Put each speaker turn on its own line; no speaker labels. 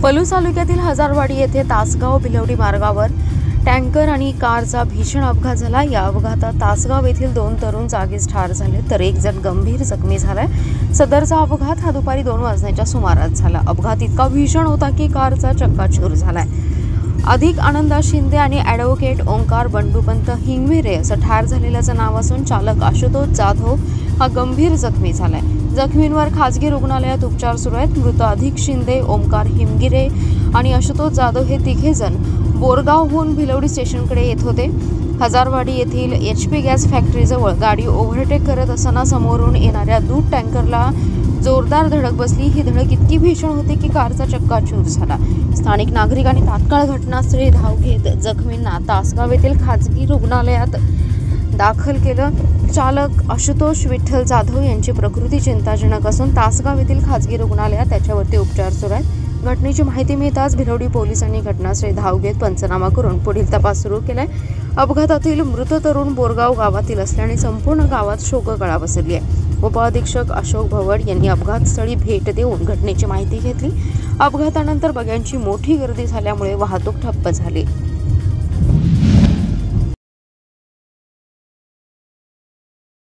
पलूस तालुक्यातील हजारवाडी येथे तासगाव भिलवडी मार्गावर टँकर आणि कारचा भीषण अपघात झाला। या अपघातात तासगाव येथील 2 तरुण जागीच ठार झाले तर एक जण गंभीर जखमी झालाय। सदरचा अपघात हा दुपारी 2 वाजण्याच्या सुमारास झाला। अपघात इतका भीषण होता की कारचा चक्काचूर झालाय। अधिक आनंदा शिंदे आणि ॲडव्होकेट ओंकार बंडूपंत हिंगमिरे असं ठार झालेल्याचं नाव असून चालक आशुतोष जाधव हा गंभीर जखमी झालाय। जखमींवर खासगी रुग्णालयात उपचार सुरू आहेत। मृत अधिक शिंदे, ओंकार हिंगमिरे आणि आशुतोष जाधव हे तिघे जण बोरगावहून भिलवडी स्टेशनकडे येत होते। हजारवाडी येथील HP गॅस फॅक्टरीजवळ गाडी ओव्हरटेक करत असताना समोरून येणाऱ्या दूध टँकरला जोरदार धडक बसली। ही धडक इतकी भीषण होती की कारचा चक्काचूर झाला। स्थानिक नागरिकांनी तात्काळ घटनास्थळी धाव घेत जखमींना तासगाव येथील खासगी रुग्णालयात दाखल केलं। चालक आशुतोष विठ्ठल जाधव यांची प्रकृती चिंताजनक असून तासगाव येथील खासगी रुग्णालयात त्याच्यावरती उपचार सुरू आहेत। घटनेची माहिती मिळताच भिलवडी पोलिसांनी घटनास्थळी धाव घेत पंचनामा करून पुढील तपास सुरू केलाय। अपघातातील मृत तरुण बोरगाव गावातील असल्याने संपूर्ण गावात शोककळा पसरली आहे। उपअधीक्षक अशोक भवड यांनी अपघातस्थळी भेट देऊन घटनेची माहिती घेतली। अपघातानंतर बग्यांची मोठी गर्दी झाल्यामुळे वाहतूक ठप्प झाली।